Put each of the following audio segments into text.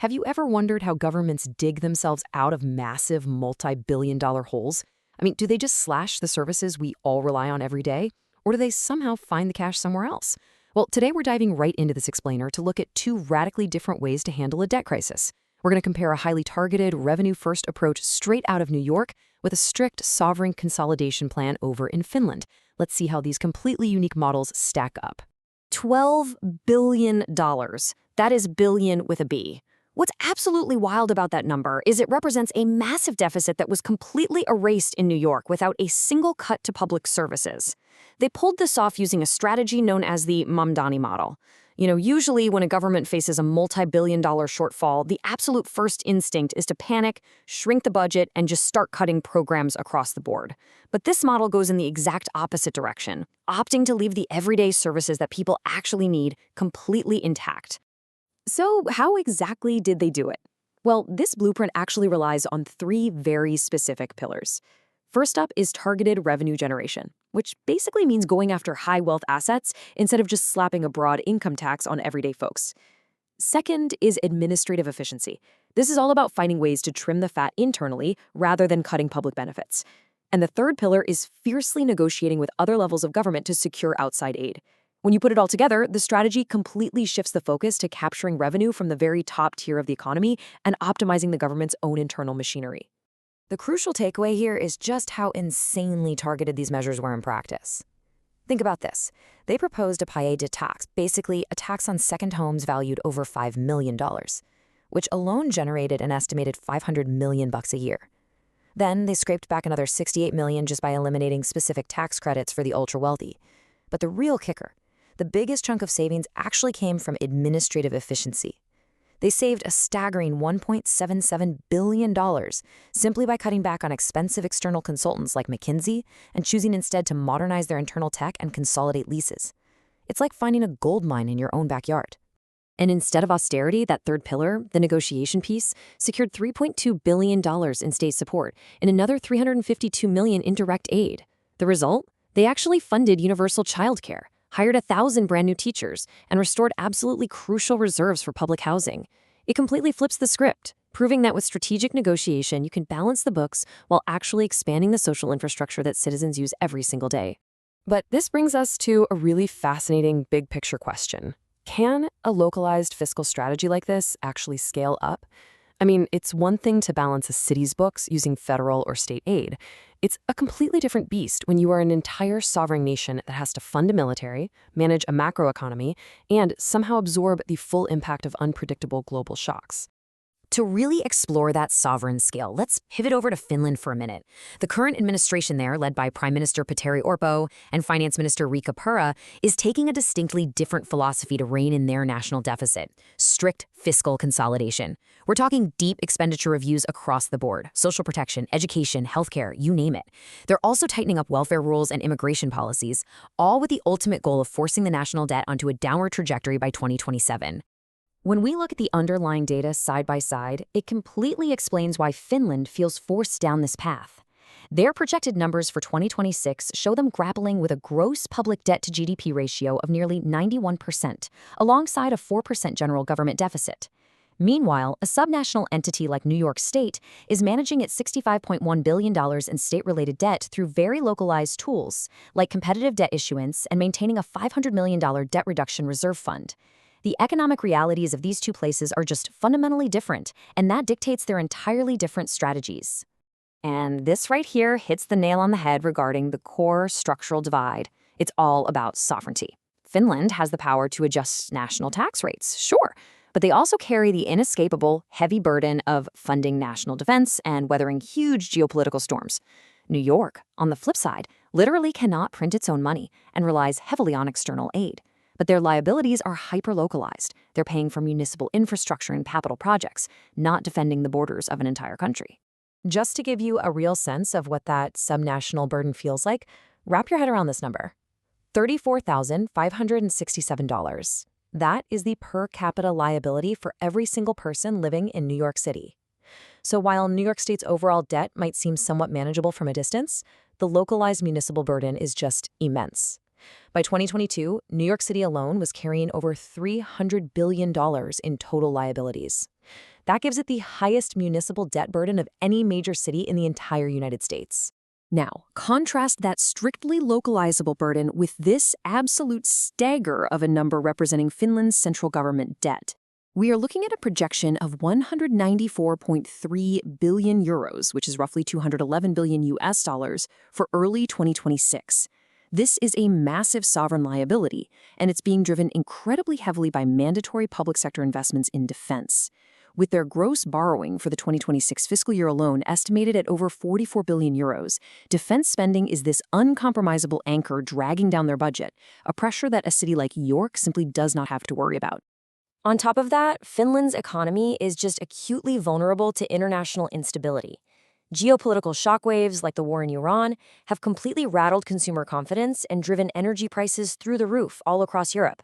Have you ever wondered how governments dig themselves out of massive multi-billion-dollar holes? I mean, do they just slash the services we all rely on every day? Or do they somehow find the cash somewhere else? Well, today we're diving right into this explainer to look at two radically different ways to handle a debt crisis. We're going to compare a highly targeted, revenue-first approach straight out of New York with a strict sovereign consolidation plan over in Finland. Let's see how these completely unique models stack up. $12 billion. That is billion with a B. What's absolutely wild about that number is it represents a massive deficit that was completely erased in New York without a single cut to public services. They pulled this off using a strategy known as the Mamdani model. Usually when a government faces a multi-billion-dollar shortfall, the absolute first instinct is to panic, shrink the budget, and just start cutting programs across the board. But this model goes in the exact opposite direction, opting to leave the everyday services that people actually need completely intact. So how exactly did they do it? Well, this blueprint actually relies on three very specific pillars. First up is targeted revenue generation, which basically means going after high-wealth assets instead of just slapping a broad income tax on everyday folks. Second is administrative efficiency. This is all about finding ways to trim the fat internally rather than cutting public benefits. And the third pillar is fiercely negotiating with other levels of government to secure outside aid. When you put it all together, the strategy completely shifts the focus to capturing revenue from the very top tier of the economy and optimizing the government's own internal machinery. The crucial takeaway here is just how insanely targeted these measures were in practice. Think about this. They proposed a paye de tax, basically a tax on second homes valued over $5 million, which alone generated an estimated $500 million a year. Then they scraped back another $68 million just by eliminating specific tax credits for the ultra-wealthy. But the real kicker, the biggest chunk of savings actually came from administrative efficiency. They saved a staggering $1.77 billion simply by cutting back on expensive external consultants like McKinsey and choosing instead to modernize their internal tech and consolidate leases. It's like finding a gold mine in your own backyard. And instead of austerity, that third pillar, the negotiation piece, secured $3.2 billion in state support and another $352 million in direct aid. The result? They actually funded universal childcare, hired 1,000 brand new teachers, and restored absolutely crucial reserves for public housing. It completely flips the script, proving that with strategic negotiation, you can balance the books while actually expanding the social infrastructure that citizens use every single day. But this brings us to a really fascinating big picture question. Can a localized fiscal strategy like this actually scale up? I mean, it's one thing to balance a city's books using federal or state aid. It's a completely different beast when you are an entire sovereign nation that has to fund a military, manage a macroeconomy, and somehow absorb the full impact of unpredictable global shocks. To really explore that sovereign scale, let's pivot over to Finland for a minute. The current administration there, led by Prime Minister Petteri Orpo and Finance Minister Riikka Purra, is taking a distinctly different philosophy to rein in their national deficit: strict fiscal consolidation. We're talking deep expenditure reviews across the board: social protection, education, healthcare, you name it. They're also tightening up welfare rules and immigration policies, all with the ultimate goal of forcing the national debt onto a downward trajectory by 2027. When we look at the underlying data side by side, it completely explains why Finland feels forced down this path. Their projected numbers for 2026 show them grappling with a gross public debt to GDP ratio of nearly 91%, alongside a 4% general government deficit. Meanwhile, a subnational entity like New York State is managing its $65.1 billion in state-related debt through very localized tools, like competitive debt issuance and maintaining a $500 million debt reduction reserve fund. The economic realities of these two places are just fundamentally different, and that dictates their entirely different strategies. And this right here hits the nail on the head regarding the core structural divide. It's all about sovereignty. Finland has the power to adjust national tax rates, sure, but they also carry the inescapable, heavy burden of funding national defense and weathering huge geopolitical storms. New York, on the flip side, literally cannot print its own money and relies heavily on external aid. But their liabilities are hyper-localized. They're paying for municipal infrastructure and capital projects, not defending the borders of an entire country. Just to give you a real sense of what that subnational burden feels like, wrap your head around this number: $34,567. That is the per capita liability for every single person living in New York City. So while New York State's overall debt might seem somewhat manageable from a distance, the localized municipal burden is just immense. By 2022, New York City alone was carrying over $300 billion in total liabilities. That gives it the highest municipal debt burden of any major city in the entire United States. Now, contrast that strictly localizable burden with this absolute stagger of a number representing Finland's central government debt. We are looking at a projection of 194.3 billion euros, which is roughly 211 billion US dollars, for early 2026. This is a massive sovereign liability, and it's being driven incredibly heavily by mandatory public sector investments in defense. With their gross borrowing for the 2026 fiscal year alone estimated at over 44 billion euros, defense spending is this uncompromisable anchor dragging down their budget, a pressure that a city like York simply does not have to worry about. On top of that, Finland's economy is just acutely vulnerable to international instability. Geopolitical shockwaves like the war in Iran have completely rattled consumer confidence and driven energy prices through the roof all across Europe.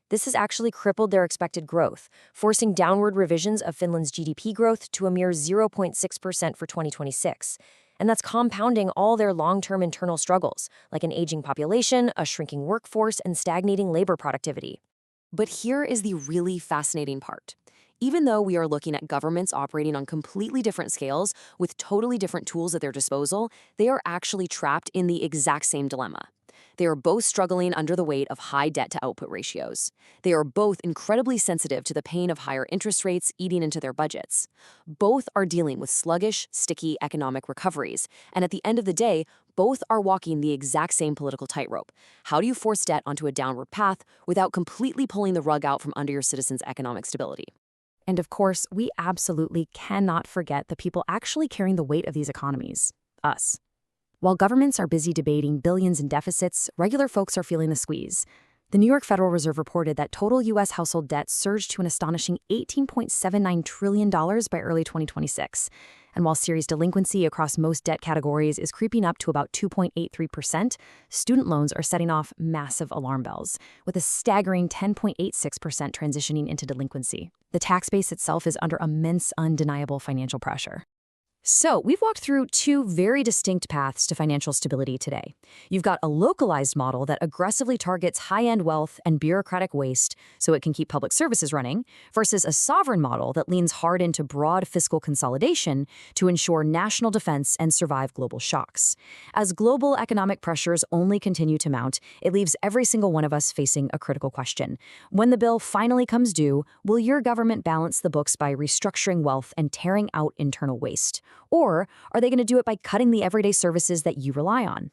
This has actually crippled their expected growth, forcing downward revisions of Finland's GDP growth to a mere 0.6% for 2026. And that's compounding all their long-term internal struggles, like an aging population, a shrinking workforce, and stagnating labor productivity. But here is the really fascinating part. Even though we are looking at governments operating on completely different scales with totally different tools at their disposal, they are actually trapped in the exact same dilemma. They are both struggling under the weight of high debt-to-output ratios. They are both incredibly sensitive to the pain of higher interest rates eating into their budgets. Both are dealing with sluggish, sticky economic recoveries. And at the end of the day, both are walking the exact same political tightrope. How do you force debt onto a downward path without completely pulling the rug out from under your citizens' economic stability? And of course, we absolutely cannot forget the people actually carrying the weight of these economies, us. While governments are busy debating billions in deficits, regular folks are feeling the squeeze. The New York Federal Reserve reported that total U.S. household debt surged to an astonishing $18.79 trillion by early 2026. And while serious delinquency across most debt categories is creeping up to about 2.83%, student loans are setting off massive alarm bells, with a staggering 10.86% transitioning into delinquency. The tax base itself is under immense, undeniable financial pressure. So, we've walked through two very distinct paths to financial stability today. You've got a localized model that aggressively targets high-end wealth and bureaucratic waste so it can keep public services running, versus a sovereign model that leans hard into broad fiscal consolidation to ensure national defense and survive global shocks. As global economic pressures only continue to mount, it leaves every single one of us facing a critical question. When the bill finally comes due, will your government balance the books by restructuring wealth and tearing out internal waste? Or are they going to do it by cutting the everyday services that you rely on?